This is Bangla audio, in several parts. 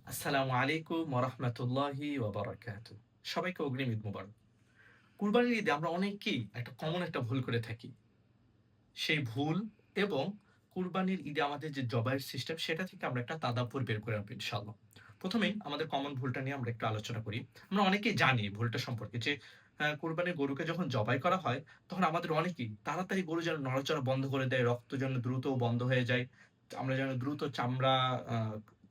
আসসালামু আলাইকুম ওয়া রাহমাতুল্লাহি ওয়া বারাকাতুহু। সবাইকে অগ্রিম ঈদ মোবারক। কুরবানির ঈদে আমরা অনেকেই একটা ভুল করে থাকি। সেই ভুল এবং কুরবানির ঈদে আমাদের যে জবাইয়ের সিস্টেম সেটা থেকে আমরা একটা তাদাব্বর বের করে আনবো ইনশাআল্লাহ। ১ম এই আমাদের কমন ভুলটা নিয়ে আমরা একটু আলোচনা করি। আমরা অনেকেই জানি ভুলটা সম্পর্কে যে কুরবানির গরুকে যখন জবাই করা হয় তখন আমাদের অনেকেই তাড়াতাড়ি গরু যেন নড়াচড়া বন্ধ করে দেয়, রক্ত যেন দ্রুত বন্ধ হয়ে যায়। আমরা যেন দ্রুত চামড়া আ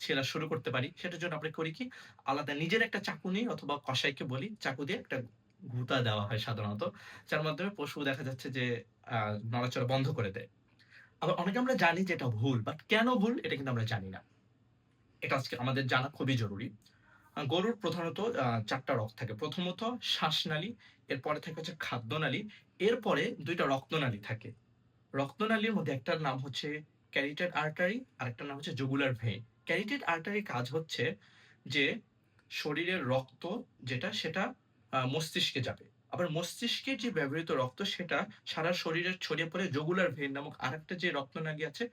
ছেলা শুরু করতে পারি। সেটার জন্য আমরা করি কি আলাদা নিজের একটা চাকু নিই অথবা কসাইকে বলি চাকু দিয়ে একটা গুতা দেওয়া হয় সাধারণত। যার মাধ্যমে পশু দেখা যাচ্ছে যে আ নড়াচড়া বন্ধ করে দেয়। আবার অনেকে আমরা জানি যে এটা ভুল। বাট কেন ভুল এটা কিন্তু আমরা জানি না। এটা আজকে আমাদের জানা খুবই জরুরি। গরুর প্রধানত ৪ টা রগ থাকে। প্রথমত শ্বাসনালী, এরপরে থাকে হচ্ছে খাদ্যনালী, এরপরে ২ টা রক্তনালী থাকে। রক্তনালীর মধ্যে একটার নাম হচ্ছে ক্যারোটিড আর্টারি, আরেকটার নাম হচ্ছে জুগুলার ভেইন। ক্যারোটিড আর্টারির কাজ হচ্ছে যে শরীরের রক্ত সেটা মস্তিষ্কে যাবে। আবার মস্তিষ্কে যে ব্যবহৃত রক্ত সেটা সারা শরীরে ছড়িয়ে পড়ে জুগুলার ভেইন নামক আরেকটা যে রক্তনালী আছে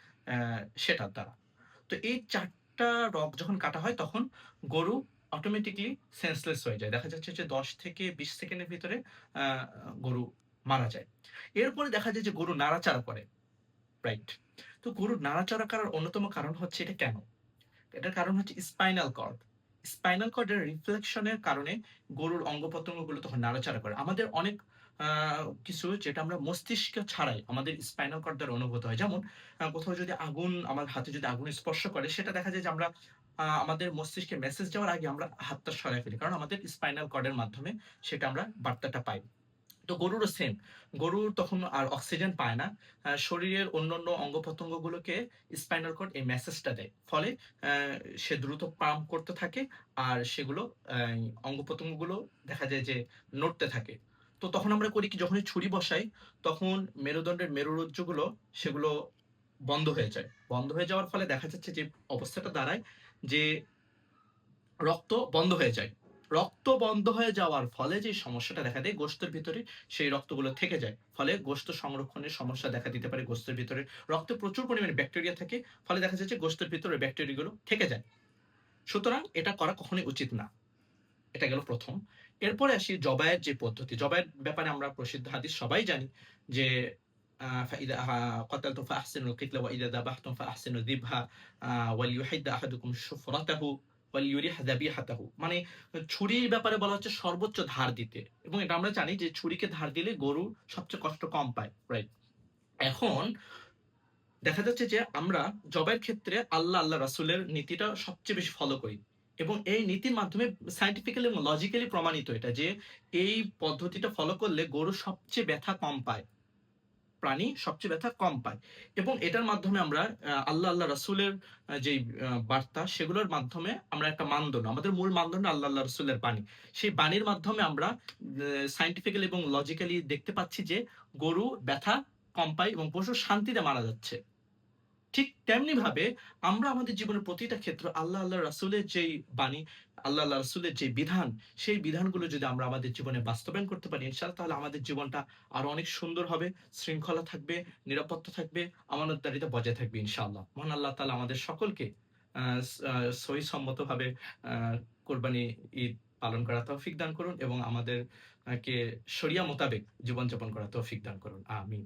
সেটার দ্বারা। তো এই ৪ টা রগ যখন কাটা হয় তখন গরু অটোমেটিক্যালি সেন্সলেস হয়ে যায়। দেখা যাচ্ছে যে ১০ থেকে ২০ সেকেন্ডের ভিতরে আ গরু মারা যায়। এরপরে দেখা যায় যে গরু নাড়াচাড়া করে। রাইট। তো গরুর নাড়াচাড়া করার অন্যতম কারণ হচ্ছে এটা কেন? এটার কারণ হচ্ছে স্পাইনাল কর্ড। স্পাইনাল কর্ডের রিফ্লেকশন এর কারণে গরুর অঙ্গ-প্রত্যঙ্গগুলো তখন নাড়াচাড়া করে। আমাদের অনেক আ কিছু যেটা আমরা মস্তিষ্ক ছাড়াই আমাদের স্পাইনাল কর্ড দ্বারা অনুভূত হয়। যেমন কোথাও যদি আগুন আমার হাতে যদি আগুন স্পর্শ করে সেটা দেখা যায় যে আমরা আমাদের মস্তিষ্কে মেসেজ যাওয়ার আগে আমরা হাতটা সরায় ফেলি। কারণ আমাদের স্পাইনাল কর্ড এর মাধ্যমে সেটা আমরা বার্তাটা পাই। তো গরুরও সেম। গরুর তখন আর অক্সিজেন পায় না। শরীরের অন্যান্য অঙ্গ-প্রত্যঙ্গগুলোকে স্পাইনাল কর্ড এই মেসেজটা দেয়। ফলে অ্যা সে দ্রুত পাম্প করতে থাকে। আর সেগুলো অঙ্গ-প্রত্যঙ্গগুলো দেখা যায় যে নড়তে থাকে। তো তখন আমরা করি কি যখনই ছুরি বসাই, তখন মেরুদণ্ডের মেরুরজ্জুগুলো সেগুলো বন্ধ হয়ে যায়। বন্ধ হয়ে যাওয়ার ফলে দেখা যাচ্ছে যে অবস্থাটা দাঁড়ায় যে রক্ত বন্ধ হয়ে যায়। রক্ত বন্ধ হয়ে যাওয়ার ফলে যে সমস্যাটা দেখা দেয় গোশতের ভিতরে সেই রক্তগুলো থেকে যায়। ফলে গোশত সংরক্ষণের সমস্যা দেখা দিতে পারে গোশতের ভিতরে। রক্তে প্রচুর পরিমাণে ব্যাকটেরিয়া থাকে। ফলে দেখা যাচ্ছে গোশতের ভিতরে ব্যাকটেরিয়া গুলো থেকে যায়। সুতরাং এটা করা কখনোই উচিত না। এটা গেল ১ম। এরপরে আসি জবাইয়ের যে পদ্ধতি। জবাইয়ের ব্যাপারে আমরা প্রসিদ্ধ হাদিস সবাই জানি যে ফাইদা ক্বাতালতুম ফাআহসিনুল কিতলা ওয়া ইযা যাবাহতুম ফাআহসিনু যিবহা ওয়ালিইউহিদ্দা আহাদুকুম শুফরাতাহু ওয়ালিইউরিহ যাবিহাতাহু। মানে ছুরির ব্যাপারে বলা হচ্ছে সর্বোচ্চ ধার দিতে। এবং এটা আমরা জানি যে ছুরিকে ধার দিলে গরু সবচেয়ে কষ্ট কম পায়। রাইট? এখন দেখা যাচ্ছে যে আমরা জবের ক্ষেত্রে আল্লাহ রাসূলের নীতিটা সবচেয়ে বেশি ফলো করি। এবং এই নীতির মাধ্যমে সায়েন্টিফিক্যালি এবং লজিক্যালি প্রমাণিত এটা যে এই পদ্ধতিটা ফলো করলে গরু সবচেয়ে ব্যথা কম পায়। প্রাণী সবচেয়ে ব্যথা কম পায়। এবং এটার মাধ্যমে আমরা আল্লাহ রাসূলের যেই বার্তা সেগুলোর মাধ্যমে আমরা একটা মানদণ্ড, আমাদের মূল মানদণ্ড আল্লাহ রাসূলের বাণী। সেই বাণীর মাধ্যমে আমরা সায়েন্টিফিক্যালি এবং লজিক্যালি দেখতে পাচ্ছি যে গরু ব্যথা কম পায় এবং পশু শান্তিতে মারা যাচ্ছে। ঠিক তেমনিভাবে আমরা আমাদের জীবনের প্রতিটা ক্ষেত্র আল্লাহ রাসূলের যেই বাণী, আল্লাহ রাসূলের যে বিধান, সেই বিধানগুলো যদি আমরা আমাদের জীবনে বাস্তবায়ন করতে পারি ইনশাআল্লাহ তাহলে আমাদের জীবনটা আরো অনেক সুন্দর হবে, শৃঙ্খলা থাকবে, নিরাপত্তা থাকবে, আমানতদারিতা বজায় থাকবে ইনশাআল্লাহ। মহান আল্লাহ তাআলা আমাদের সকলকে আ সহিসম্মতভাবে আ কোরবানি ঈদ পালন করার তৌফিক দান করুন এবং আমাদের কে শরিয়া মোতাবেক জীবনযাপন করার তৌফিক দান করুন। আমিন।